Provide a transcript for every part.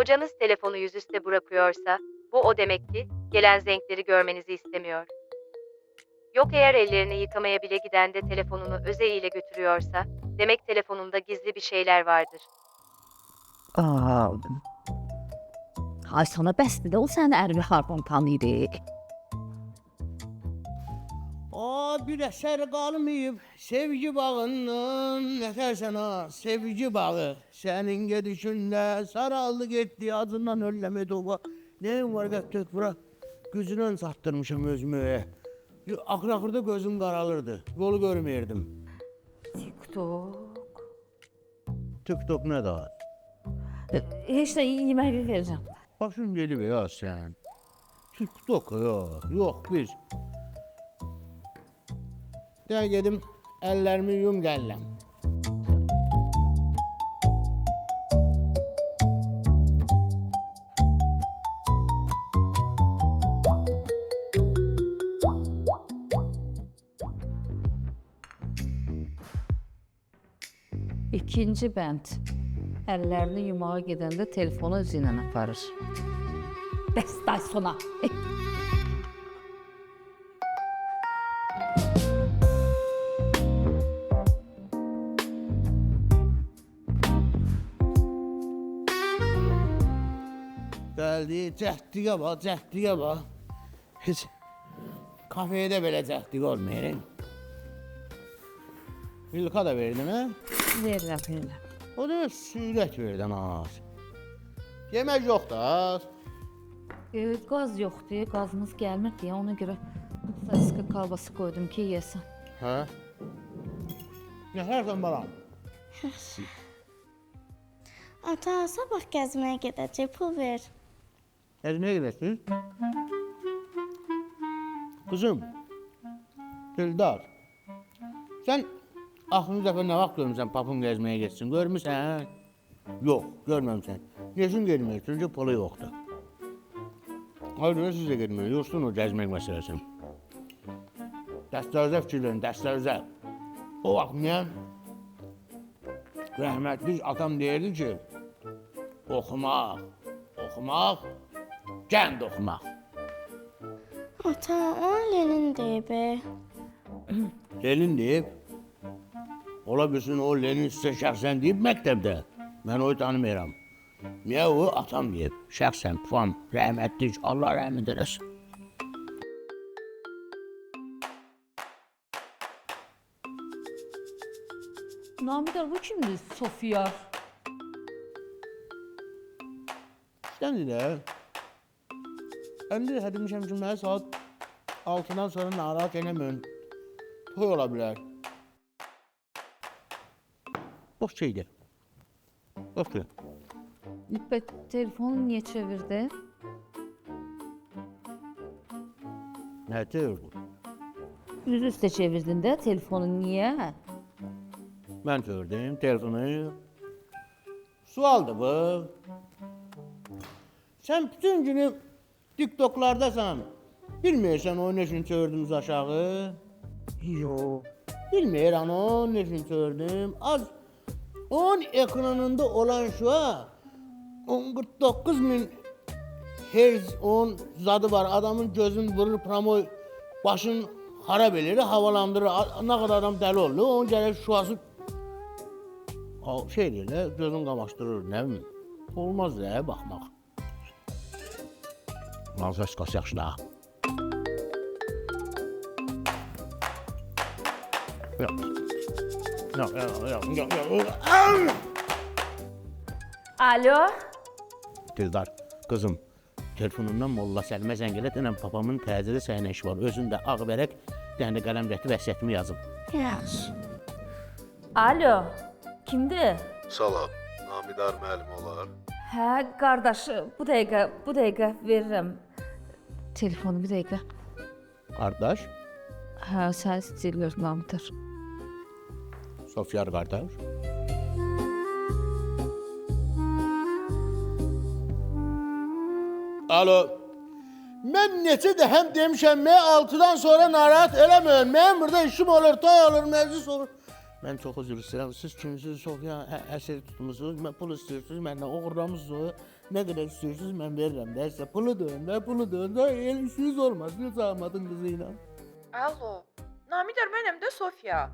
Kocanız telefonu yüzüstü bırakıyorsa, bu o demek ki, gelen zenkleri görmenizi istemiyor. Yok eğer ellerini yıkamaya bile giden de telefonunu özeyiyle götürüyorsa, demek telefonunda gizli bir şeyler vardır. Aa, ay sana bəsdir də, o sənin ərini hardan tanıyır? Bir eser kalmayıp sevgi bağından netersen ha sevgi bağı senin gidişinle saraldı gitti adından öllemedi o. Ne var gittik bura gözünden sattırmışım özümü. Akır gözüm karalırdı yolu görmeyirdim. TikTok. TikTok ne daha? Heç də yeməyi verəcəm. Başım geliyor ya sen. TikTok yok biz. Gel gedim ellerimi yum gellem. İkinci bənd. Əllərini yumağa gedəndə telefonu özü ilə aparır. Bəs day sona. Geldi cəhdiyə bax. Heç kafede belə cəhdig olmayır. Vilka da verdim ha? Verirəm. O da sürət verdən az. Yemək yok da az. Qaz yoxdur, qazımız gəlmir deyə ona görə saska kalbası qoydum ki yesən. Hə? Yəhərsən balam. Ata, sabah gəzməyə gedəcək, pul ver. Gezmeye gidersin. Kızım. Dildar. Sen aklını defa ne vakit görmüşsen papım gezmeye gitsin. Görmüşsen. Yok, görmemişsen. Yesin gelmiyor, çünkü pulu yoktu. Hayır, size gelmiyor. Yorsun o gezmek meselesi. Dəstərizə fikirlərin, dəstərizə. O vaxt niyə? Rəhmətli atam deyirdi ki, oxumaq, gənd oxumaq. Ata, o Lenin deyib. Lenin deyib, ola bilsin o Lenin sizə şəxsən deyib məktəbdə. Mən onu tanımıram. Niyə o atam deyib, şəxsən, pufam, rəhmətli, Allah rəhmət eləsin. Namidar, bu kimdir? Sofya. Sən də, həm də hədmişəm ki, mənə saat 6-dan sonra narahat eləməyən toy ola bilər. Boş şeydir. Boşdur. Bəs telefonu niyə çevirdi? Nə deyirdi? Üz üstə çevirdin də telefonu niyə? Mən çevirdim telefonu. Sualdır bu. Sən bütün günü TikTok'lardasan. Bilmirsən o ne üçün çevirdiniz aşağı? Yok. Bilmirəm o ne üçün çevirdim. Az onun ekranında olan şu ha 49.000 Hz onun zadı var. Adamın gözünü vurur, pramoy başın harap edir, havalandırır. Ne kadar adam deli olur. Onun gələk şuası şey deyirlər, gözün qamaşdırır, nə bilim. Olmaz da baxmaq. Manzas yaxşı da. Alo? Dildar, kızım, telefonundan Molla Səlimə zəng elə, denəm papamın təzədə sənə iş var. Özündə ağ bərək, dəndə qələm gətir, vəsiyyətimi yazım. Yaxşı. Alo? Kimdir? Salam, Namidar müəllim olar. Hə, qardaş, bu dəqiqə verirəm. Telefonu bir dəqiqə. Qardaş, Hə, sən istəyirlər Namidar. Sofyar qardaş. Alo. Mən neçə də həm demişəm, mən 6-dan sonra narahat eləməyin. Mənim burada işim olur, toy olur, məclis olur. Mən çox üzr istəyirəm. Siz kimsiniz, Sofya əsir tutmusunuz, pul istəyirsiniz, məndən oğurlamışsınız. Ne kadar istiyorsunuz ben veririm derse pulu döndü. El işiniz olmasın sağmadın kızıyla. Alo. Namidar mənəm də Sofiya.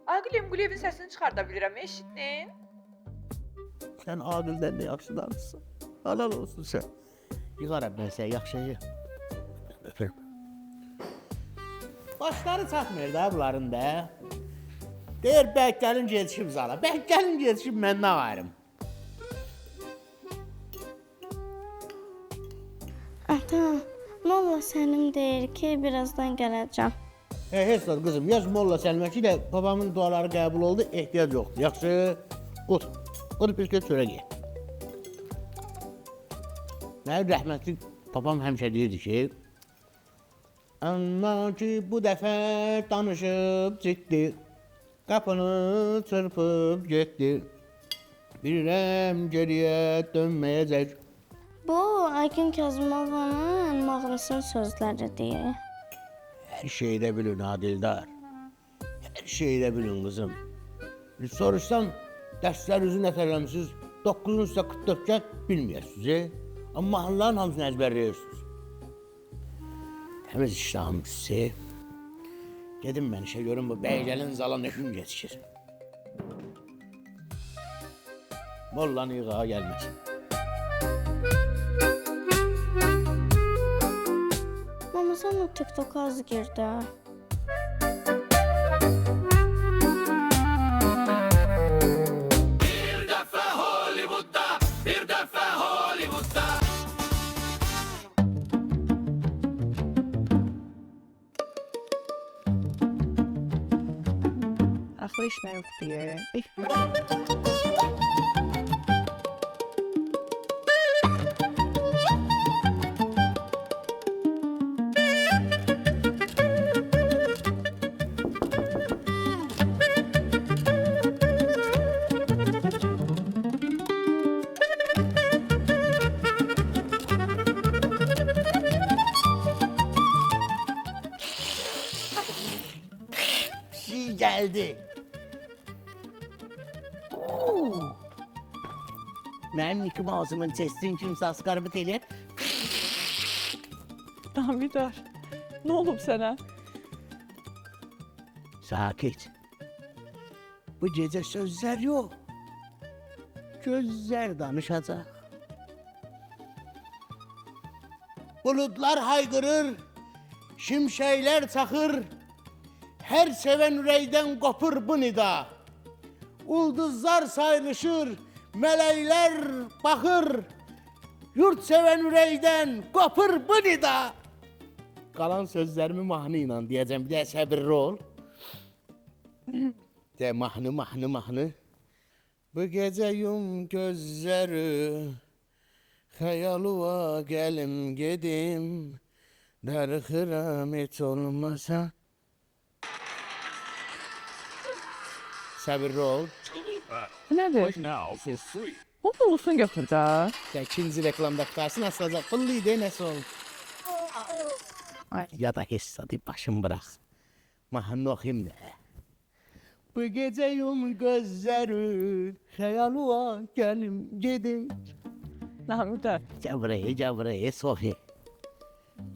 Aqilem Qulevin səsini çıxarda bilirəm, eşitdin? Sen Adil'den de yaxşı danışsan. Halal olsun sen. Yıkarım ben seni yaxşıyı. Öperim. Başları çatmıyor da bunların da. Deyir bək gəlin gedişim zala. Bək gəlin gedişim mən nə varım. Ata, Molla Səlim deyir ki, birazdan gələcəm. Heç var kızım yaz Molla Selmək'i de babamın duaları qəbul oldu ehtiyac yoktu. Yaxşı qut. Qut bisküt çörək ye. Mənim rəhmətli babam həmişə deyirdi ki Amma ki bu dəfə danışıb ciddi Qapını çırpıb getdi Bilirəm geriyə dönməyəcək Bu, Aygün Kazımovanın mahnısının sözləri deyir. Hər şeyi də bilin Adildar. Hər şeyi də bilin kızım. Soruşsam dərslərinizi nətərləmişsiniz, 9-un üstə 44-kən bilməyəsiniz. Amma mahnıların hamısını əzbərləyirsiniz. Təmiz iştahım sizi. Gedim mən işə görüm bu bəygəlin zala nə gün geçir. Mollanı yığa gəlməsin. Mama sen o TikTok'a az girdi. Axı işmə yoxdur ya. Şey geldi. Mənim iki ağzımın çestin kimsə asqarımı eləyər. Namidar, nə olub sənə? Sakit. Bu gece sözler yok. Gözler danışacak. Bulutlar haykırır, şimşekler çakır. Her seven yüreğden kopur bu nida. Ulduzlar sayrışır, melekler bakır. Yurt seven yüreğden kopur bu nida. Kalan sözlerimi mahnıyla diyeceğim. Bir de sabırlı ol. De mahnı. Bu gece yum gözleri. Hayalıva gelim gedim. Darıxıram hiç olmasa. Sabırlı ol. Nədir? O pulusun götür də. Ya ikinci reklamda kalsın asılacak. Pulluydu nasıl olur? Ay. Ya da hesadi başım bırak. Mahnı okuyayım da. Bu gece yum gözleri. Hayalıva gelim gedim. Namidar, Cavreye Sofi.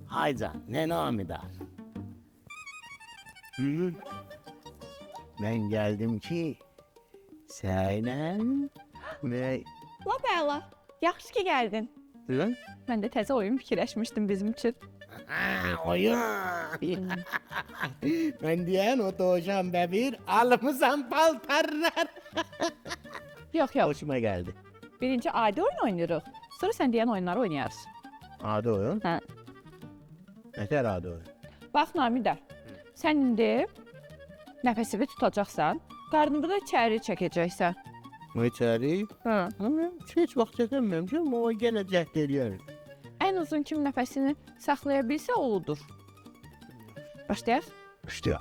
Haycan ne namidar. Hı? Ben geldim ki Səynən və... la bəla. Yaxşı ki gəldin. Lan? Mən də təzə oyun fikirləşmişdim bizim üçün. Oyun. Ben diyen o doğuşan bebir almışam paltarlar. Yox. Hoşuma geldi. Birinci adi oyun oynayırıq. Sonra sən deyən oyunları oynayarız. Adi oyun? Hə. Nətər adi oyun? Bax Namidar, sən indi nəfəsini tutacaqsan, qarnını da içəri çəkəcəksən. O içəri? Hə. Heç vaxt çəkənməmişəm ama o yenə cəhd ediyorum. Ən uzun kim nəfəsini saxlaya bilsə o odur. Başlayaq. İşte.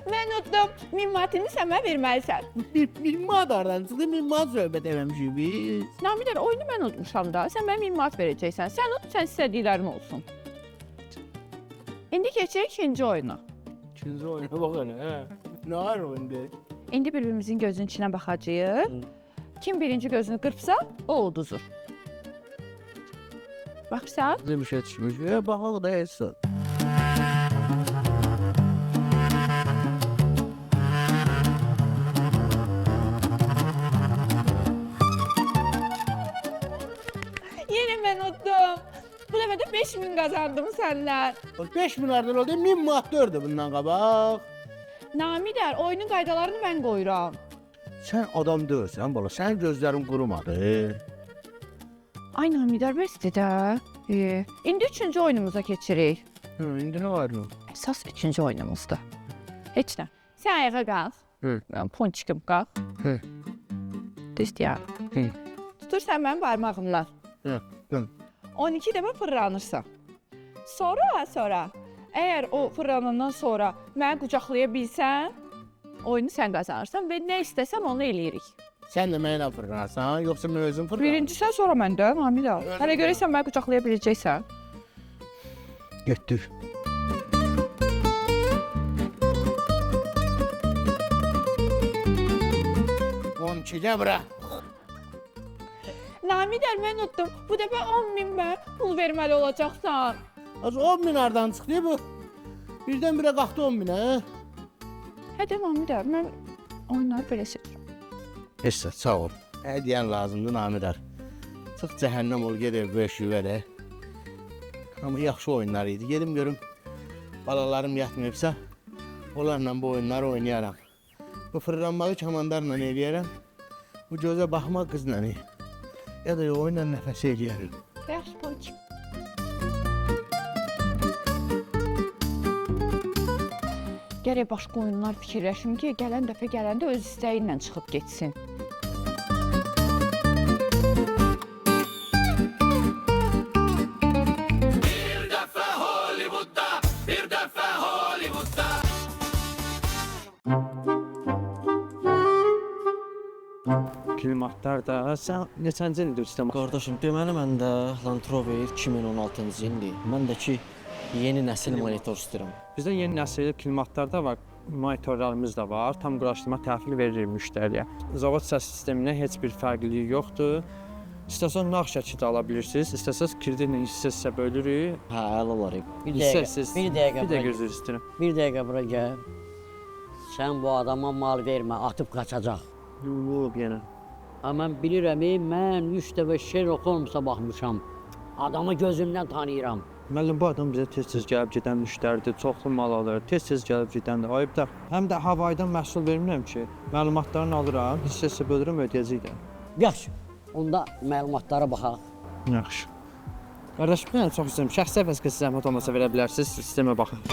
Mən utdum. Minvatini sənə verməlisən. Bir madardan çıxdı, bir mad söhbət eləmişik biz. Namidar, oyunu mən udmuşam da. Sən mənə minvat verəcəksən. Sən ut, sən istədiklərin olsun. İndi keçək ikinci oyuna. İkinci oyuna bax hele. He. Ne var oyunda? İndi bir-birimizin gözünün içinə baxacağıq. Kim birinci gözünü qırpsa, o uduzur. Baxırsan? Bize bir şey düşmüş. Bakalım da etsin. Yenə mən udum. Bu dəfə də 5000 qazandım səndən. 5 milyardan oldu. 1000 manat dördü bundan qabaq. Namidər, oyunun qaydalarını mən qoyuram. Sen adam değilsen bala. Sen gözlerin kurumadı. Ay Namidər, bəsdir də. İndi üçüncü oyunumuza keçirik. İndi ne var mı? Əsas üçüncü oyunumuzdur. Heç nə. Sən ayağa qalx. Hı. Ponçikim qalx. Hı. Düz deyər. Hı. Tutursan mənim barmağımla. Hı. Hı. 12 dəfə fırlanırsan. Sonra, əgər o fırlanandan sonra məni qucaqlaya bilsən, oyunu sən qazanırsan və nə istəsən onu eləyirik. Sen de mənə fırlanarsan, yoksa mən özüm fırlanırım. Birinci sən, sonra mən də, Namida. Hələ görəsən məni qucaqlaya biləcəksən. Götür. On çile bırak. Namidər, mən utdum. Bu dəfə 10.000 mən pul verməli olacaqsan. Az 10 bin hardan çıktı bu? Birden bire kalktı 10 bin ha? Hədə Namidər, mən oyunları belə seçirəm. Neyse sağ ol. Hediyen lazımdı Namidar. Çık cehennem ol gel bu eşi vere. Ama yaxşı oyunlar idi. Gedim görüm. Balalarım yatmayıpsa onlarla bu oyunları oynayaram. Bu fırlanmağı kamandarla eləyərəm. Bu göze baxma qızla ya da oyunla nəfəs eləyərəm. Yaxşı, Ponçik. Gərək başqa oyunlar fikirləşim ki, gələn dəfə gələndə öz istəyi ilə çıxıb getsin. Klimatlar da, sən neçənci ildir istəmə? Qardaşım, deməli məndə Land Rover 2016-cı ildir. Mən də ki yeni nəsil monitor istəyirəm. Bizdə yeni nəsil klimatlar da var, monitorlarımız da var. Tam quraşdırma təhvil veririk müştəriyə. Zavod səs sisteminə heç bir fərqliliyi yoxdur. İstəsən nağd şəkildə ala bilirsiniz, istəsəz kreditlə hissə bölürük. Hə, əla olar. Bir Hissəsiz. dəqiqə Bir dəqiqə üzr istəyirəm. Bir dəqiqə bura gəl. Sən bu adama mal vermə, atıb qaçacaq. Olub yenə. Amma mən bilirəm, mən 3 dəfə Sherlock Holmesa baxmışam. Adamı gözümdən tanıyıram. Müəllim, bu adam bizə tez-tez gəlib gedən müştəridir, çoxlu mal alır, tez-tez gəlib gedəndir. Ayıbdır. Həm də havaydan məhsul vermirəm ki, məlumatlarını alıram, hissə bölürəm, ödəyəcəklər. Yaxşı, onda məlumatlara baxaq. Yaxşı. Qardaş, mən çox istəyirəm. Şəxsi vəzifə zəhmət olmasa verə bilərsiniz, sistemə baxın.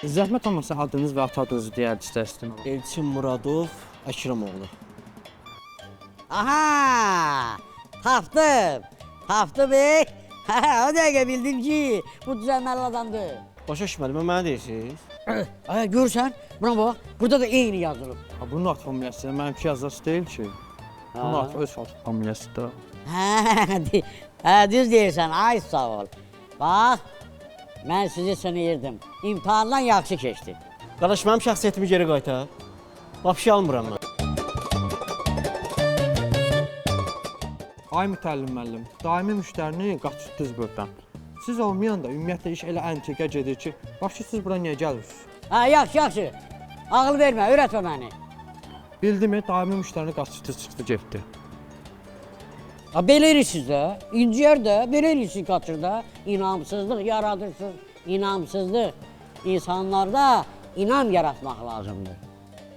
Zəhmət olmasa adınız və ata adınızı deyərdi istəyirəm. Elçin Muradov Əkramoğlu. Aha! Tapdım. Tapdım. O dəqiqə bildim ki, bu düzəlməli adamdır. Başa düşmədim, mənə deyirsiniz? Ay, görürsən, buna bax, burada da eyni yazılıb. Bunun at familiyası, mənimki yazısı deyil ki. Bunun at öz familiyası da. Hə, düz deyirsən, ay sağ ol. Bax, mən sizi sınıyırdım. İmtahandan yaxşı keçdi. Qardaş, mənim şəxsiyyətimi geri qaytar. Vapşi almıram mən. Ay mütəllim müəllim, daimi müştərini qaçırtdınız buradan. Siz olmayanda ümumiyyətlə iş elə əntiqə gedir ki, başqa siz bura niyə gəlirsiniz? Hə, yaxşı, yaxşı. Ağıl vermə, öyrətmə məni. Bildimi, daimi müştərini qaçırtdı, çıxdı, getdi. Ha, belə edirsiniz də, inciyər də, belə edirsiniz qaçır da. İnamsızlıq yaradırsınız, inamsızlıq. İnsanlarda inam yaratmaq lazımdır.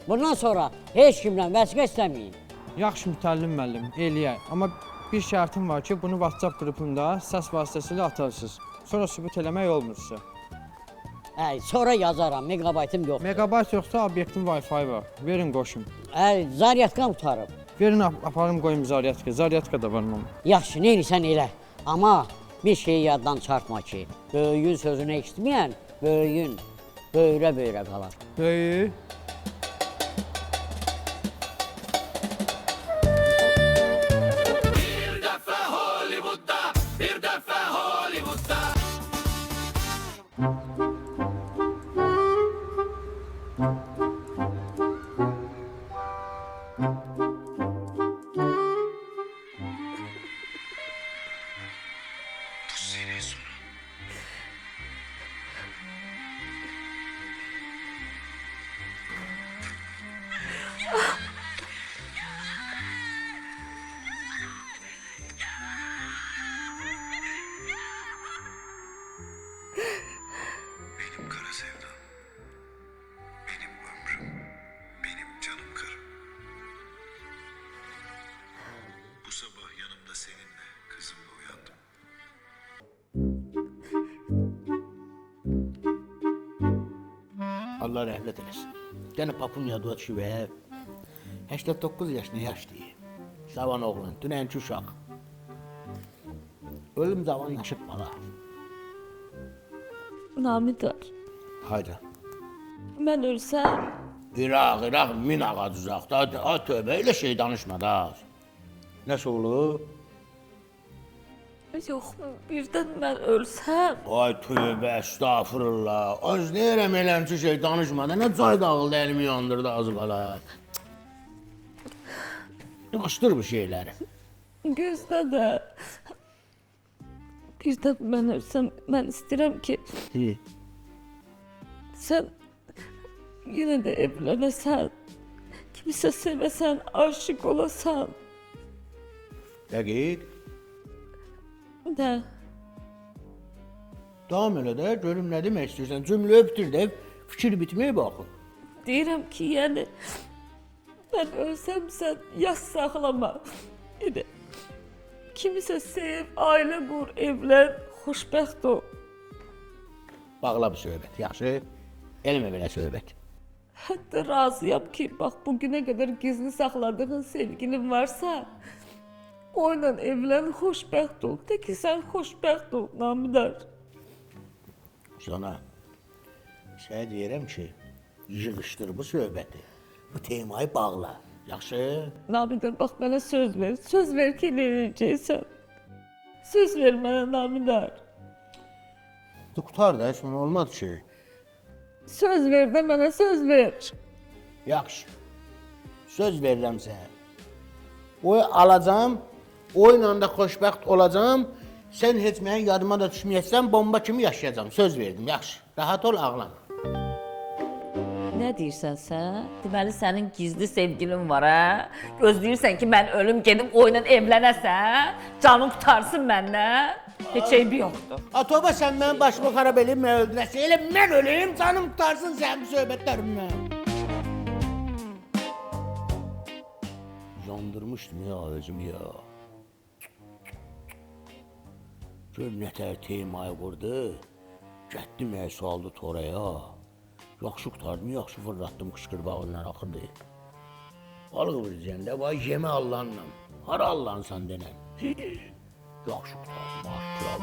Bundan sonra heç kimdən vəsiqə istəməyin. Yaxşı mütəllim müəllim, eləyək. Amma bir şərtim var ki, bunu WhatsApp qrupunda səs vasitəsilə atarsınız. Sonra sübut eləmək olmur sizə. Hə, sonra yazaram, megabaytım yoxdur. Megabayt yoxsa obyektin Wi-Fi var. Verin qoşum. Hə, zaryatkam tutarım. Verin aparım qoyum zaryatka. Zaryatka da var mənim. Yaxşı, nə edirsən elə. Amma bir şeyi yaddan çıxartma ki, böyüyün sözünü eşitməyən, böyüyün böyrə-böyrə qalar. Böyük. Benim kara sevdam. Benim ömrüm. Benim canım karım. Bu sabah yanımda seninle, kızımla uyandım. Allah rəhmət eləsin. Gene Papunya'da şüveye 89 yaşında yaşlıyım. Savan oğlan, dünenki uşaq. Ölüm zaman yaşıp bana. Namidar, Haydi. mən ölsəm, İraq, min ağac uzaqda. Ha tövbə, elə şey danışma da. Nəsə olur? yox, birdən mən ölsəm, Ay tövbə, estağfurullah. Az deyirəm eləmçi şey danışmadan. Nə cay dağıldı, elimi yandırdı az qala. Yığışdır bu şeyləri. gözlə də. Birdən mən ölsəm, mən istəyirəm ki, sən yenə də evlənəsən, kimisə sevəsən, aşık olasan. Dəqiq. Də, Davam elə də, görüm nə demək istəyirsən. Cümlə bitir də, fikir bitməyə baxın. deyirəm ki, yəni, mən ölsəm sən yas saxlama. Yəni, kimisə sev, ailə qur, evlən, xoşbəxt ol. Bağla bu söhbət, yaxşı? Elmə belə söhbət. Hətta razıyam ki, bax bugünə qədər gizli saxladığın sevgilin varsa, onunla evlən, xoşbəxt ol. De ki, sən xoşbəxt ol, Namidar. Sana sənə deyirəm ki, yığışdır bu söhbəti. Bu temayı bağla, yaxşı? Namidar, bax mənə söz ver. Söz ver ki, eləyəcəksən. Söz ver mənə, Namidar. Tutar da, sonra olmadı ki. Söz ver də mənə söz ver. Yaxşı. Söz verirəm sənə. Oyu alacam, oyla da xoşbəxt olacam. Sən heç mənim yadıma da düşməyəsən, bomba kimi yaşayacam. Söz verdim, yaxşı. Rahat ol, ağlama. Nə deyirsən sən? Deməli sənin gizli sevgilin var, hə? Gözləyirsən ki, mən ölüm gedim oyunla evlənəsən, canım qutarsın məndən. Heç eybi yoxdur. Atoba sən mənim başımı xarab eləyib, mən öldürəsən. Elə mən öleyim, canım qutarsın sənin söhbətlərimdən. Yandırmışdım ya özümü ya. Gör nətər temayı qurdu. Gətdi mənə saldı toraya. Yaxşı qutardım, yaxşı fırlatdım qışqırbağından axırdı. Balıq vuracağında var yemə Allah'ınla. Hara Allah'ınsan denən. Yaxşı qutardım, aşkır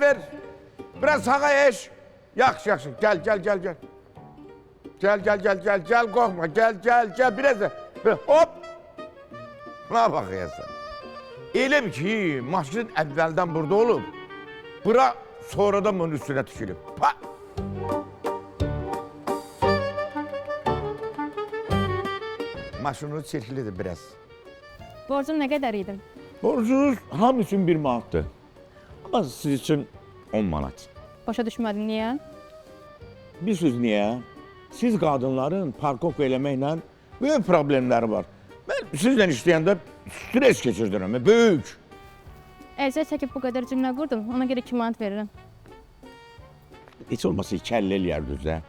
Ver. Biraz sağa eş. Yaxşı. Gel. Gel, qorxma. Gel. Biraz da. Hop. Buna baxıyasın. Elə bir ki, maşın əvvəldən burada olub. Bura sonradan bunun üstünə tikilib. Pa! Maşınınız çirklidir biraz. Borcum nə qədər idi? Borcunuz hamı üçün 1 manatdır. Ama siz üçün 10 manat. Başa düşmədim, niyə? Bilirsiniz niyə? Siz qadınların parkov eləməklə böyük problemləri var. Mən sizlə işləyəndə stres keçirdirəm, böyük. Əziyyət çəkib bu qədər cümlə qurdum, ona görə 2 manat verirəm. Heç olmasa kəllə eləyərdiniz də.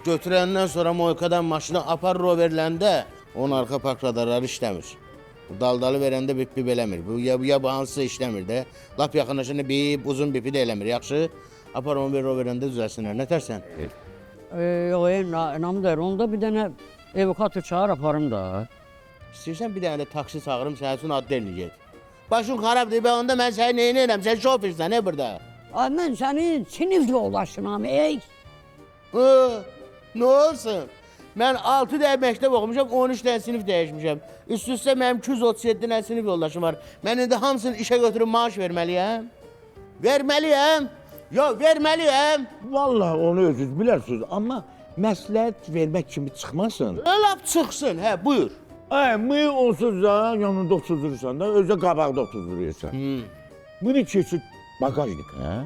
Götürəndən sonra Moykadan maşını apar roverləndə onun arxa park radarları işləmir. Daldalı verəndə bip eləmir. Bu ya bu hansısa işləmir də. Lap yaxınlaşanda bip, uzun bipi də eləmir. Yaxşı? Apar onu ver roverəndə düzəlsinlər. Nə tərsən? Namidar, onda bir dənə evakuatör çağır aparım da. İstəyirsən bir dənə də taksi çağırım, sənin üçün adlı elini get. Başın xarabdır, ben onda mən səni neyini eləm? Sən şofirsən, ne burada? Ay, mən sənin sinif yoldaşınam, ey. Ne olsun? Mən 6 dəfə məktəb oxumuşam, 13 dənə sinif dəyişmişəm. Üst-üstə mənim 237 dənə sinif yoldaşım var. Mən indi hamısını işə götürüb maaş verməliyəm? Verməliyəm? Yox, verməliyəm. Vallahi onu özünüz bilərsiniz, amma məsləhət vermək kimi çıxmasın. Lap çıxsın, hə, buyur. Mıy onsuz da yanında oturdurursan da, özü qabaqda oturdurursan. Bunu keçir bagajnik, hə?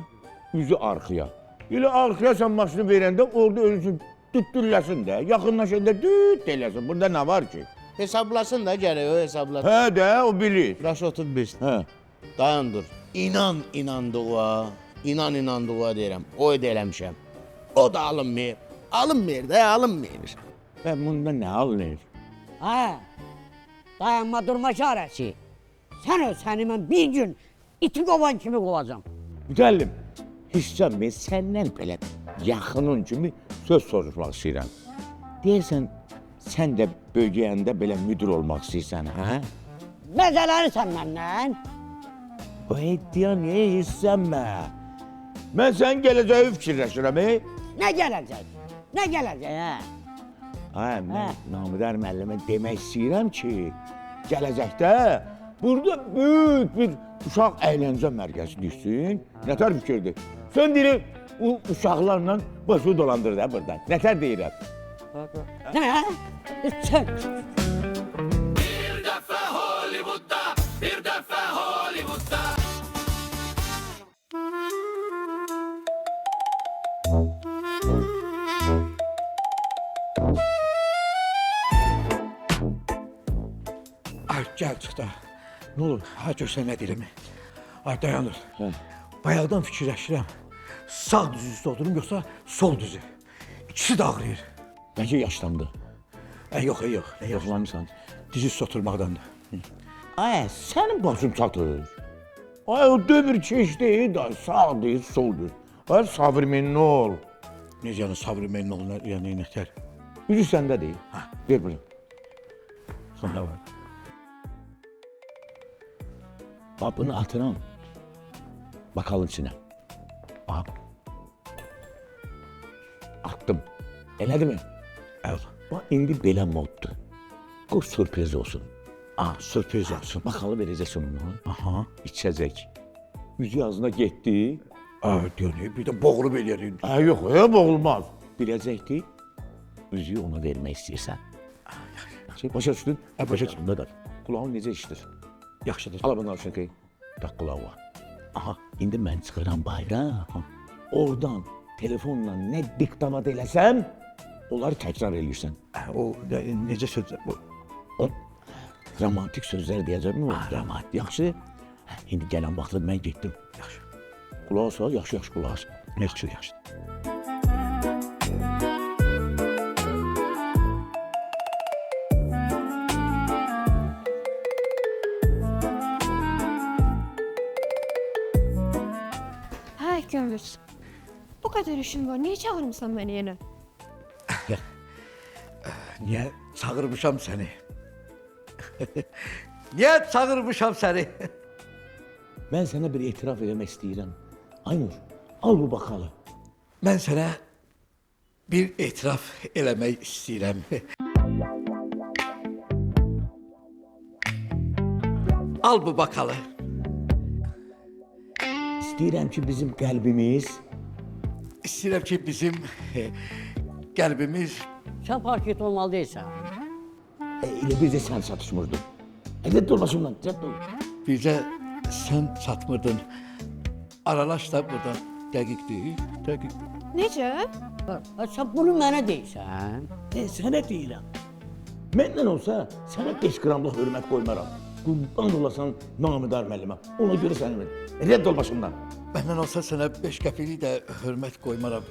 Üzü arxaya. Elə arxaya sən maşını verəndə orada özün düttürləsin də, yaxınlaşanda düt eləsin. Burada nə var ki? Hesablasın da gərək, o hesablasın. Hə də, o bilir. Yaş 31. Hə. Dayandır. İnan inandığa, inandığa deyirəm. O da eləmişəm. O da alınmayıb. Alınmayır da, alınmayır. Və bunda nə alınır? Hə, dayanma durma çarəsi. Sən öz səni mən bir gün iti qovan kimi qovacam. Müdəllim, hissən mən səndən belə yaxının kimi söz soruşmaq istəyirəm. Deyirsən, sən də bölgəyəndə belə müdür olmaq istəyirsən, hə? Məzələnirsən məndən. O iddia niyə hissənmə? Mən sənin gələcəyi fikirləşirəm, Nə gələcək? Nə gələcək, hə? Mən Namidar müəllimə demək istəyirəm ki, gələcəkdə burada böyük bir uşaq əyləncə mərkəzi düşsün. Nətər fikirdir? Sən deyir, o uşaqlarla başı dolandır da buradan. Nətər deyirəm? Nə? Sən... Bir dəfə Hollywoodda, bir dəfə Hollywoodda. Ay gəl çıx da. Nə olur? Ha görsən nə deyirəm? Ay dayanır. Bayaqdan fikirləşirəm. Sağ düzü üstə oturum yoxsa sol düzü. İkisi də ağrıyır. Bəlkə yaşlandı. Yox, yox. Nə Yaşlanmısan. dizi üstə oturmaqdandır. Sənin başın çatır. O dövr keçdi, da sağdır, soldur. Sabır mənə ol. Necə yəni sabır mənim oğluna yəni nətər? Üzü səndə deyil. Ver bunu. Sonra var. Bax, bunu atıram. Bakalım içinə. Bax. Attım. Elədi mi? Evet. Bax, indi belə moddur. Qoy sürpriz olsun. Sürpriz olsun. Bakalım verəcəksən onu. Aha. İçəcək. Üzü ağzına getdi. Diyor ne? Bir də boğulub eləyərik. Yox, boğulmaz. Biləcəkdi. Üzüyü ona vermək istəyirsən. Başa düşdün? Başa düşdüm. Bunda da. Kulağın necə işdir? Yaxşıdır. Ala bunu alsın ki. Tak kulağa. Aha, indi mən çıxıram bayra. Oradan telefonla nə diktamat eləsəm, onları təkrar eləyirsən. O necə sözlər bu? Romantik sözlər deyəcəm mi? Romantik. Yaxşı. İndi gələn vaxtda mən getdim. Yaxşı. Qulaq asal, yaxşı qulaq as. Yaxşı. Hay Gündüz. Bu kadar işin var. Niye çağırmışsan beni yine? Niyə çağırmışam səni? Niyə çağırmışam səni? Mən sənə bir etiraf eləmək istəyirəm. Aynur, al bu bakalı. Mən sənə bir etiraf eləmək istəyirəm. Al bu bakalı. İstəyirəm ki, bizim qəlbimiz... İstəyirəm ki, bizim qəlbimiz... Sən parket olmalı deyilsən. Elə bir də sən satışmırdın. Rədd ol başımdan, rədd ol. Bizə sən satmırdın. Aralaş da buradan. Dəqiqdir, dəqiq. Necə? Sən bunu mənə deyirsən. Sənə deyirəm. Məndən olsa, sənə 5 qramlıq hörmət qoymaram. Qurban olasan Namidar müəllimə. Ona görə səni rədd ol başımdan. Məndən olsa sənə 5 qəpiklik də hörmət qoymaram.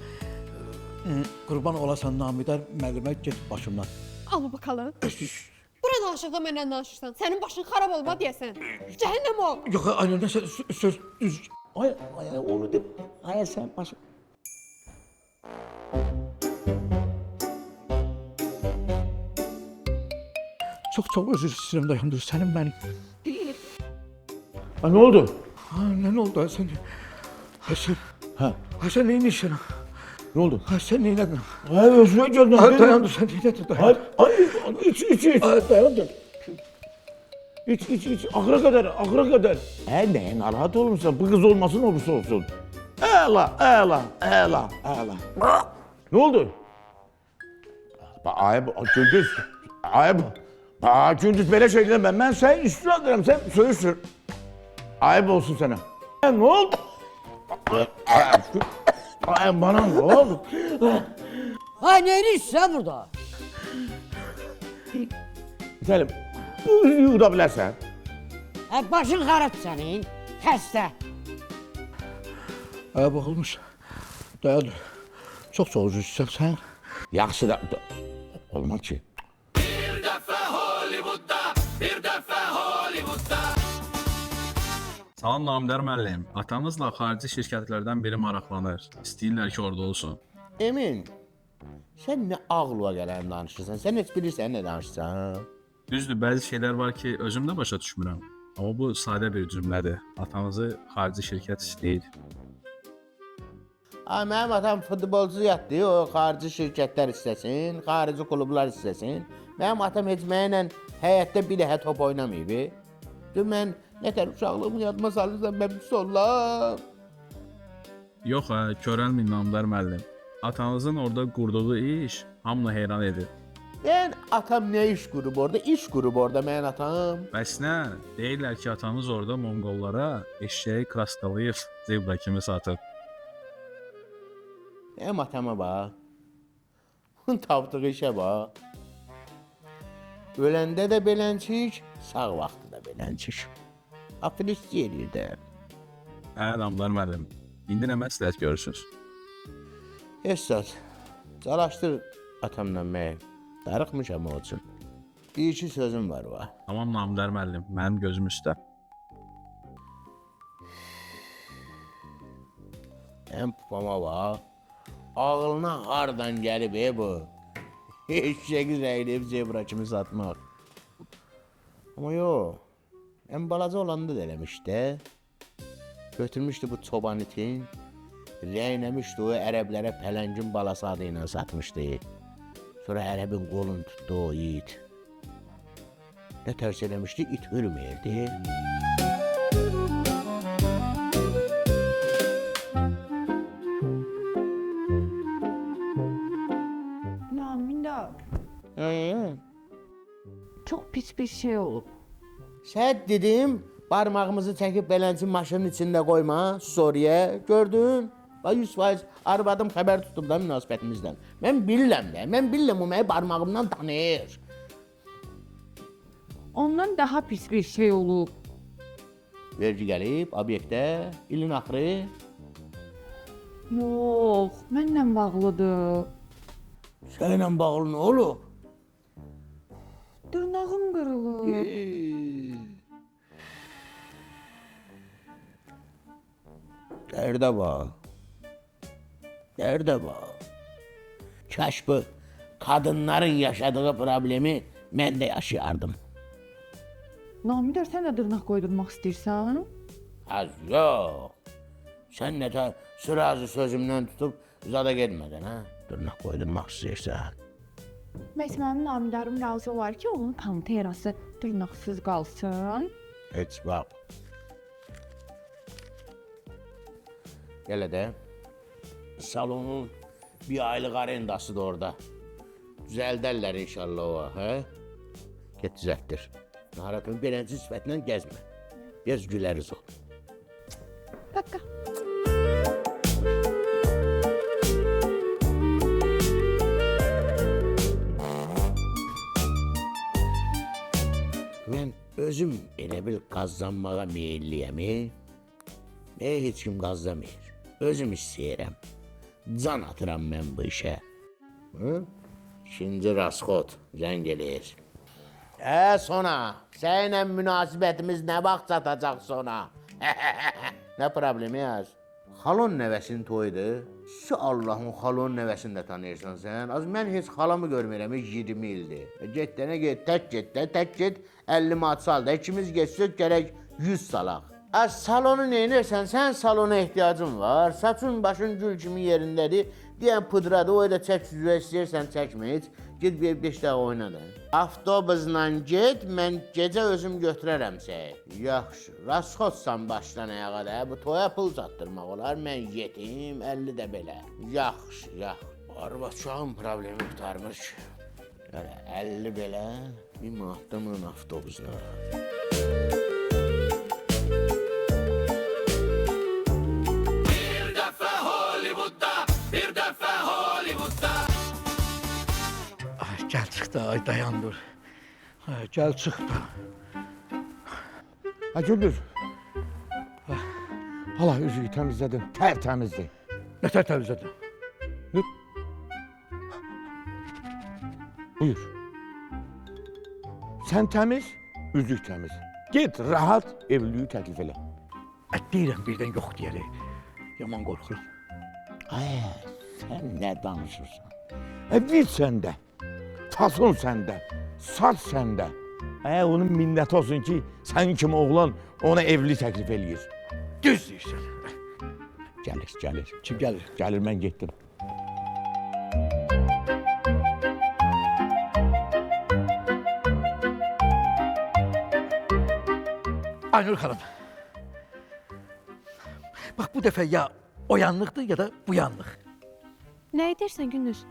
Qurban olasan Namidar müəllimə get başımdan. Al bakalım. Burada danışıqda məndən danışırsan. Sənin başın xarab olma deyəsən. Cəhənnəm ol. Yox, aynen söz düz. Ay, onu de. Ay, sən başım. Çox özür istəyirəm dayandır. Sənin mənim. Ne oldu? Nə oldu Həsən? Həsən. Hə. Həsən neyin işin? Ne oldu? Ha, sen neylədin? Ay özüne geldin. Ha, dayan dur, sen neylədin? Dayan. Ay iç. Ha, dayan dur. İç. Ahıra kadar. Neyin narahat olmuşsan, bu kız olmasın olursa olsun. Ela. Ne oldu? Gündüz böyle şeyler ben sen üstüne alırım, sen söğüşsün. Ayıp olsun sana. Ne oldu? Bana ne oldu? Ha ne işsən burada? Selim, bu yudabilirsen. Ha başın xarab sənin, xəstə. Aya bakılmış. Dayan dur. Çok soğucu sen. Yaxşı da olmaz ki. Salam Namidar müəllim. Atanızla xarici şirkətlərdən biri maraqlanır. İstəyirlər ki, orada olsun. Emin, sen ne ağlığa gelen danışırsan? Sen hiç bilirsen ne danışırsan? Düzdür, bəzi şeylər var ki, özüm də başa düşmürəm. Amma bu sadə bir cümlədir. Atanızı xarici şirkət istəyir. Mənim atam futbolcu yatdı, o xarici şirkətlər istəsin, xarici klublar istəsin. Mənim atam heç mənlə həyətdə bir dəfə top oynamayıb. Dün mən nətər uşaqlığımı yadıma salırsam mən sollam. Yox, körəlməyin Namidar müəllim. Atanızın orada qurduğu iş hamını heyran edir. Ben atam ne iş qurub orada? İş qurub orada mənim atam. Bəs nə? Deyirlər ki, atanız orada Monqollara eşeği kraskalayıb zebra kimi satır. Mənim atama bax. Tapdığı işə bax. Öləndə də belənçik, sağ vaxtı da belənçik. Aferist eləyir də. Namidar müəllim. İndi nə məsləhət görürsünüz? Esas, çalışdır atamla mən. Darıxmışam o üçün. Bir iki sözüm var va. Tamam Namidar müəllim, mənim gözüm üstə. Mən papama bax. Ağılına hardan gəlib bu? Eşeği rəyləyib zebra kimi satmaq. Amma yox, mən balaca olanda da eləmişdi. Götürmüşdü bu çoban itin, rəynəmişdi o ərəblərə pələngin balası adı ilə satmışdı. Sonra ərəbin qolunu tutdu o it. Nə tərs eləmişdi, it hürməyirdi. Namidar, Hı. çok pis bir şey olub. Sən dedim, parmağımızı çəkib beləncin maşının içində qoyma, soruya, gördün? Bax 100% arvadım xəbər tutub da münasibətimizdən. Mən bilirəm o məni parmağımdan tanıyır. Ondan daha pis bir şey olub. Vergi gəlib, obyektə, ilin axırı. Yox, mənlə bağlıdır. Sənlə bağlı nə olub? Dırnağım qırılıb. Dərdə bax. Dərdə bax. Kaş bu qadınların yaşadığı problemi mən də yaşayardım. Namidar, sən də dırnaq qoydurmaq istəyirsən? Az yox. Sən nə tər sırazı sözümdən tutub zada getmədin, hə? Dırnaq qoydurmaq istəyirsən. Məhz mənim Namidarım razı olar ki, onun panterası dırnaqsız qalsın. Heç bax. Gələ də. Salonun bir aylıq arendası da orada. Düzəldərlər inşallah o, hə? Get düzəltdir. Narahatın belənci sifətlə gəzmə. Biraz güləriz ol. Dakika. Mən özüm elə bil qazanmağa meyilliyəm. Mənə heç kim qazanmır. Özüm istəyirəm. Can atıram mən bu işə. Hı? İkinci rasxod zəng eləyir. Sona, səninlə münasibətimiz nə vaxt çatacaq sona? Nə problemi yaz? Xalon nəvəsinin toyudur. Allah'ın xalon nəvəsini də tanıyırsan sən. Az mən heç xalamı görmürəm, 20 ildir. Get dənə get, tək get, 50 mat sal da. İkimiz geçsək gərək 100 salaq. Salonu neynirsən? Sən salona ehtiyacın var. Saçın başın gül kimi yerindədir. Deyən pudrada o da çək üzvə istəyirsən çəkmə heç. Ged bir 5 dəqiqə oyna da. Avtobusla get, mən gecə özüm götürərəm səni. Yaxşı, rasxodsan başdan ayağa da. Bu toya pul çatdırmaq olar. Mən yetim, 50 də belə. Yaxşı, yaxşı. Arvad uşağın problemi qurtarmır ki. 50 belə, 1 manatda bunun avtobusuna. Gəl çıx da, ay dayan dur. Gəl çıx da. Ha Gündüz. Hala üzüyü təmizlədim, tərtəmizdir. Nətər təmizlədin? Buyur. Sən təmiz, üzük təmiz. Get rahat evliliyi təklif elə. Deyirəm birdən yox deyərək. Yaman qorxuram. Ay, sən nə danışırsan? Bil səndə, fason səndə, saç səndə. Onun minnəti olsun ki, sən kimi oğlan ona evlilik təklif eləyir. Düz deyirsən. Gəlir. Kim gəlir? Gəlir, mən getdim. Aynur xanım. Bax bu dəfə ya oyanlıqdır ya da buyanlıq. Nə edirsən Gündüz?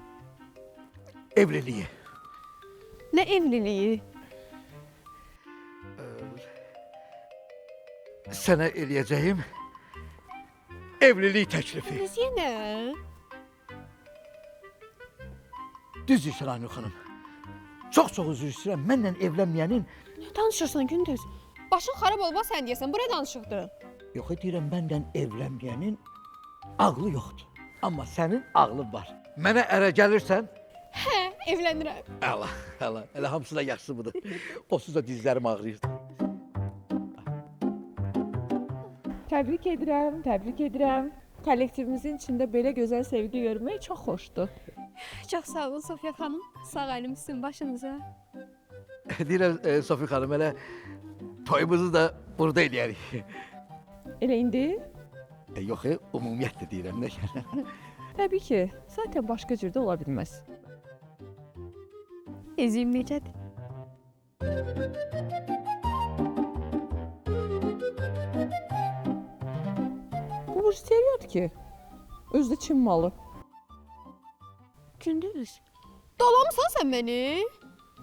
Evliliyi. Nə evliliyi? Sənə eləyəcəyim evlilik təklifi. Biz yenə? Düz deyirsən Aynur xanım. Çox üzr istəyirəm. Mənlə evlənməyənin Nə danışırsan Gündüz? Başın xarab olma sən deyəsən, bura danışıqdır. yox deyirəm məndən evlənməyənin ağlı yoxdur. Amma sənin ağlın var. Mənə ərə gəlirsən, Hə, evlənirəm. elə hamısına yaxşı budur. Onsuz da dizlərim ağrıyır. Təbrik edirəm. Kollektivimizin içində belə gözəl sevgi görmək çox xoşdur. Çox sağ olun Sofiya xanım. Sağ əlim sizin başınıza. Deyirəm Sofi xanım, elə toyumuzu da burada eləyərik. Elə indi? Yox, ümumiyyətlə deyirəm də. Təbii ki, zaten başqa cür də ola bilməz. Eziyim necədir? Bu bursiyerdir ki, özdə Çin malı. Gündüz. Dolamısan sən məni?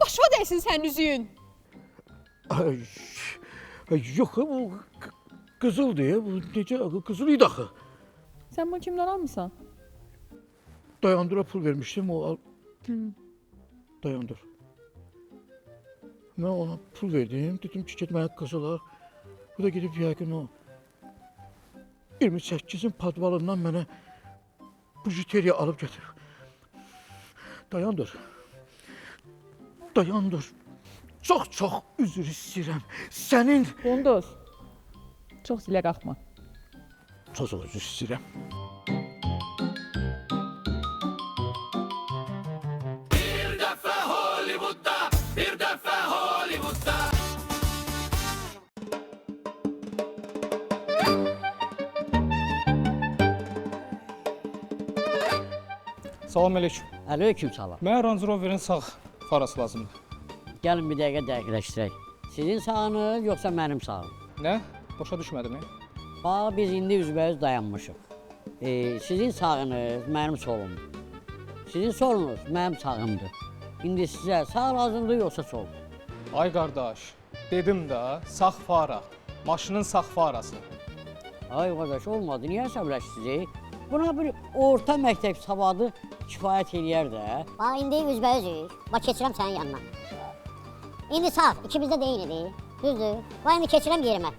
Başıma dəysin sənin üzüyün. Yox, bu qızıldır. Bu necə qızıl idi axı. Sən bunu kimdən almısan? Dayandıra pul vermişdim, o al. Dayandır. Mən ona pul verdim, dedim ki, get mənə qızıl al. Bu da gedib yəqin o 28-in padvalından mənə bujiteriya alıb gətirib. Dayandır. Çox üzr istəyirəm. Sənin... Gündüz, çox zilə qalxma. Çox üzr istəyirəm. Bir dəfə Hollywoodda. Salam əleykum. Aleyküm salam. Mənə Range Rover'in sağ farası lazımdır. Gəlin bir dəqiqə dəqiqləşdirək. Sizin sağınız yoxsa mənim sağım? Nə? Başa düşmədim. Bax, biz indi üzbəüz dayanmışıq. Sizin sağınız mənim solumdur. Sizin solunuz mənim sağımdır. İndi sizə sağ lazımdır yoxsa sol? Ay qardaş, dedim də, sağ fara. Maşının sağ farası. Ay qardaş, olmadı. Niyə əsəbləşdirik? Buna bir orta məktəb savadı kifayət eləyər də. Bax, indi üzbəüzük. Bax, keçirəm sənin yanına. İndi sağ, ikimizdə deyil idi. Düzdür? Bax, indi keçirəm yerimə.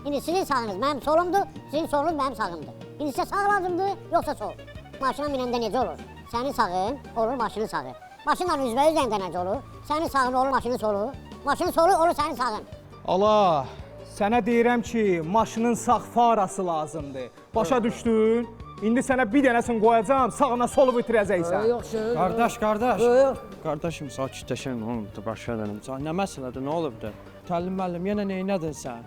İndi sizin sağınız mənim solumdur, sizin solunuz mənim sağımdır. İndi sizə sağ lazımdır, yoxsa sol. Maşına minəndə necə olur? Sənin sağın olur maşının sağı. Maşınla üzbəüz də necə olur? Sənin sağın olur maşının solu. Maşının solu olur sənin sağın. Allah, sənə deyirəm ki, maşının sağ farası lazımdır. Başa düşdün? İndi sənə bir dənəsini qoyacağam, sağına solu bitirəcəksən. Qardaş. Qardaşım, sakitləşən, oğlum, başa dönüm. Nə məsələdir, nə olub da? Təlim-müəllim, yenə neynədin sən?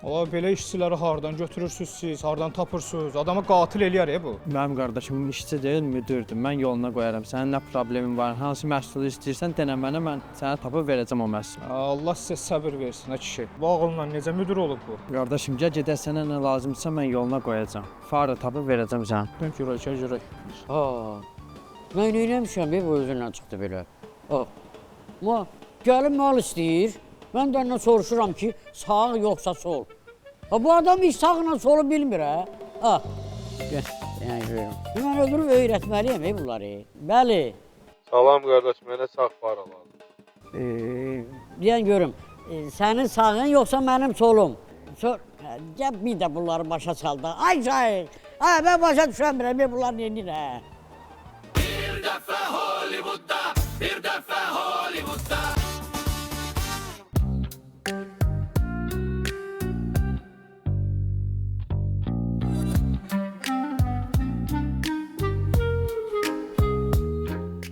Ola belə işçiləri hardan götürürsüz siz, hardan tapırsınız? Adamı qatil eləyər bu. Mənim qardaşım işçi deyil, müdürdür. Mən yoluna qoyaram. Sənin nə problemin var? Hansı məhsulu istəyirsən denə mənə, mən sənə tapıb verəcəm o məhsulu. Allah sizə səbir versin, ha kişi. Bu ağılla necə müdür olub bu? Qardaşım, gəl gedək sənə nə lazımdırsa mən yoluna qoyacam. Fara tapıb verəcəm sənə. Dön görək, görək. Ha. Mən neyləmişəm bu özündən çıxdı belə. Ha. Ma gəlin mal istəyir. Mən də ondan soruşuram ki, sağ yoxsa sol. Ha bu adam heç sağla solu bilmir ha. Ha. Gəl, yəni görürəm. Mən ödürüb öyrətməliyəm bunları. Bəli. Salam qardaş, mənə sağ fara lazım. Deyən görüm, sənin sağın yoxsa mənim solum? Gəl bir də bunları başa sal da. Ay Şahik, mən başa düşəmirəm, bunlar neyinir hə? Bir dəfə Hollywoodda, bir dəfə Hollywoodda.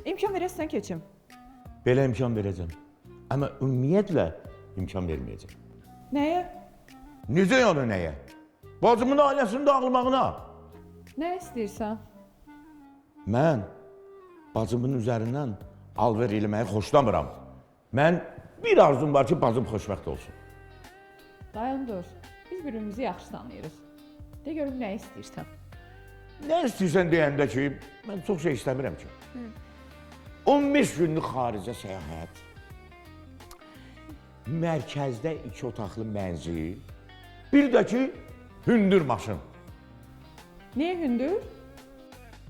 İmkan verəsən keçim. Belə imkan verəcəm. Amma ümumiyyətlə imkan verməyəcəm. Nəyə? Necə yəni nəyə? Bacımın ailəsini dağılmağına. Nə istəyirsən? Mən bacımın üzərindən alver eləməyi xoşlamıram. Mən bir arzum var ki, bacım xoşbəxt olsun. Dayan dur. Biz birbirimizi yaxşı tanıyırıq. De görüm nə istəyirsən? Nə istəyirsən deyəndə ki, mən çox şey istəmirəm ki. 15 günlük xaricə səyahət, mərkəzdə 2 otaqlı mənzil, bir də ki, hündür maşın. Niyə hündür?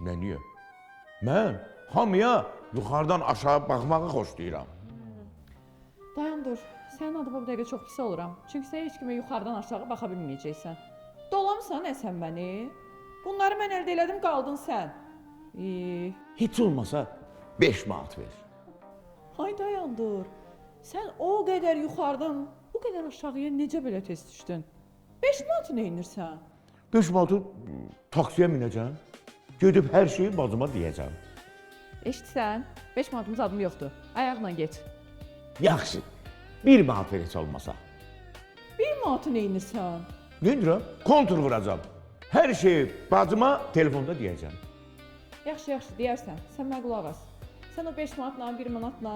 Niyə? Mən hamıya yuxarıdan aşağı baxmağı xoşlayıram. Dayan dur. Sənin adıma bu dəqiqə çox pis oluram. Çünki sən heç kimə yuxarıdan aşağı baxa bilməyəcəksən. Dolamısan sən məni? Bunları mən əldə elədim, qaldın sən. Heç olmasa 5 manat ver. Hay dayan dur. Sən o qədər yuxarıdan, bu qədər aşağıya necə belə tez düşdün? 5 manatı nə inirsən? 5 manatı taksiyə minəcəm, gedib hər şeyi bacıma deyəcəm. Eşitsən, 5 manatımız adım yoxdur. Ayaqla get. Yaxşı, 1 manat ver heç olmasa. 1 manatı nə inirsən? Nə edirəm? Kontur vuracam. Hər şeyi bacıma telefonda deyəcəm. Yaxşı, yaxşı, deyərsən. Sən mənə qulaq as. Sən o 5 manatla, 1 manatla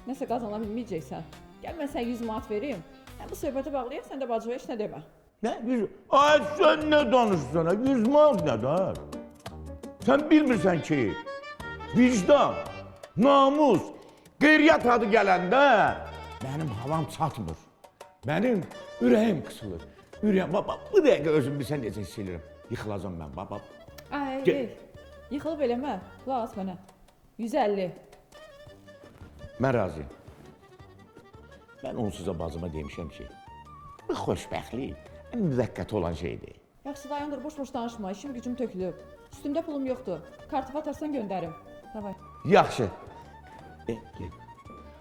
nəsə qazana bilməyəcəksən. Gəl mən sənə 100 manat verim. Sən bu söhbəti bağlayaq, sən də bacıva heç nə demə. Nə? 100? Ay, sən nə danışsan? 100 manat nədir? Sən bilmirsən ki, vicdan, namus, qeyriyyat adı gələndə mənim havam çatmır. Mənim ürəyim qısılır. Ürəyim, baba, bu dəqiqə özüm bilsən necə hiss edirəm. Yıxılacam mən, baba. Ay, yıxılıb eləmə. Qulaq as mənə. 150. Mən razıyım. Mən onsuz da bacıma demişəm ki, bu xoşbəxtlik müvəqqəti olan şeydir. Yaxşı, dayandır, boş-boş danışma. İşim gücüm tökülüb. Üstümdə pulum yoxdur. Kartıma atarsan göndərim. Davay. Yaxşı.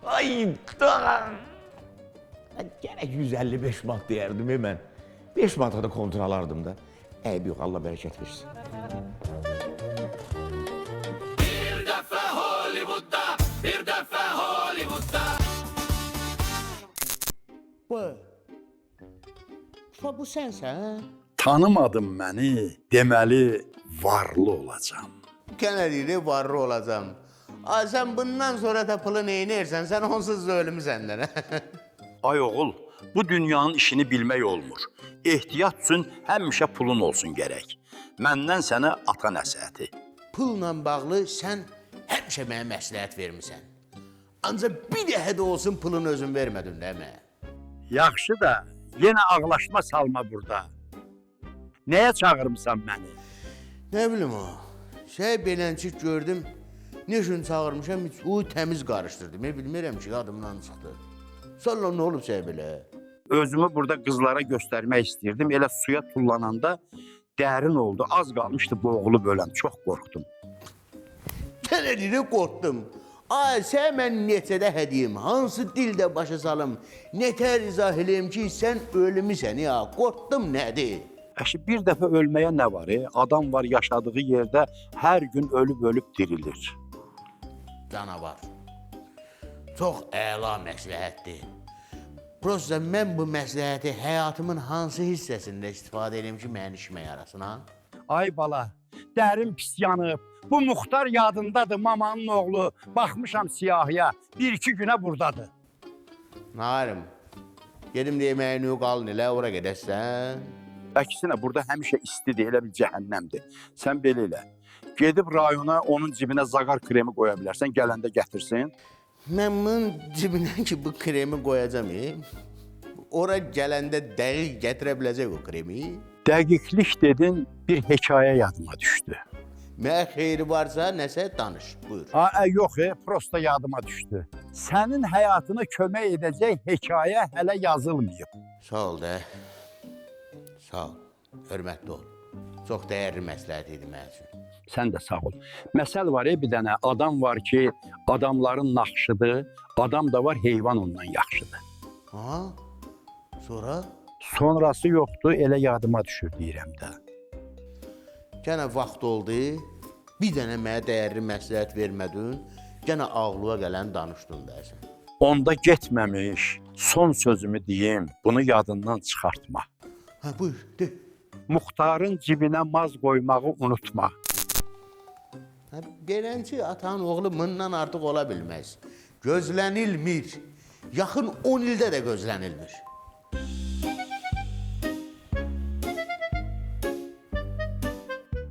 Ay, qıdağım. Gərək 155 manat deyərdim mən. 5 manata da kontur alardım da. Eyb yox, Allah bərəkət versin. Bir dəfə Hollywoodda, bir dəfə Hollywoodda. Bu sənsən? Tanımadın məni, deməli varlı olacam. Kənədiyle varlı olacam. Sən bundan sonra da pılı neynirsən? Sən onsuz da ölümsən. Ay oğul, bu dünyanın işini bilmək olmur. Ehtiyat üçün həmişə pulun olsun gərək. Məndən sənə ata nəsihəti. Pulla bağlı sən həmişə mənə məsləhət vermisən. Ancaq bir dəfə də olsun pulun özün vermədin, değil mi? Yaxşı da, yenə ağlaşma salma burada. Nəyə çağırmısan məni? Nə bilim o, belənçik gördüm, ne üçün çağırmışam, o təmiz qarışdırdım. Bilmirəm ki, adımdan çıxdı. Sonra nə olub belə? Özümü burada qızlara göstərmək istirdim. Elə suya tullananda dərin oldu. Az qalmışdı boğulub öləm. Çox qorxdum. Kənədilə qorxdum. Ay, sən mən neçədə hədiyim, hansı dildə başa salım, netər izah eləyim ki, sən ölümüsən ya, qorxdum nədir? Əşi, bir dəfə ölməyə nə var? Adam var yaşadığı yerdə hər gün ölüb dirilir. Canavar. Çox əla məsləhətdir. Prosta mən bu məsləhəti həyatımın hansı hissəsində istifadə edeyim ki, mənim işimə yarasın, ha? Ay bala, dərin pis yanıb. Bu Muxtar yadındadır, mamanın oğlu. Baxmışam siyahıya, 1-2 günə buradadır. Narim, gedim yeməyin yok alın elə, ora gedəsən. Əksinə, burada həmişə istidir, elə bir cəhənnəmdir. Sən belə elə. Gedib rayona onun cibinə zaqar kremi qoya bilərsən, gələndə gətirsin. Mən bunun cibinə ki, bu kremi qoyacam, ora gələndə dəqiq gətirə biləcək o kremi. Dəqiqlik dedin, bir hekayə yadıma düşdü. Mənə xeyri varsa, nəsə danış, buyur. Yox, prosta yadıma düşdü. Sənin həyatına kömək edəcək hekayə hələ yazılmayıb. Sağ ol da. Sağ ol, hörmətli ol. Çox dəyərli məsləhət idi mənim üçün. Sən də sağ ol. Məsəl var, bir dənə adam var ki, adamların naxşıdır, adam da var, heyvan ondan yaxşıdır. Ha? Sonra? Sonrası yoxdur, elə yadıma düşür deyirəm də. Gənə vaxt oldu, bir dənə mənə dəyərli məsləhət vermədin, gənə ağlığa gələn danışdın dərsən. Onda getməmiş, son sözümü deyim, bunu yadından çıxartma. Ha, buyur, de. Muxtarın cibinə maz qoymağı unutma. Belənçi atan oğlu bundan artıq ola bilməz. Gözlənilmir. Yaxın 10 ildə də gözlənilmir.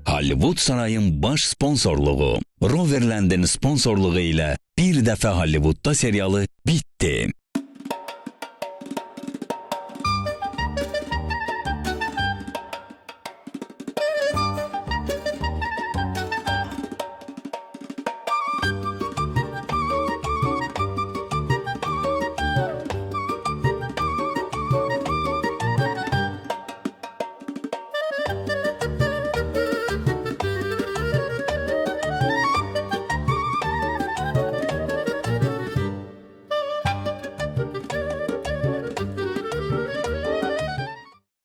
Hollywood Sarayın baş sponsorluğu, Roverland'in sponsorluğu ilə Bir Dəfə Hollywoodda serialı bitdi.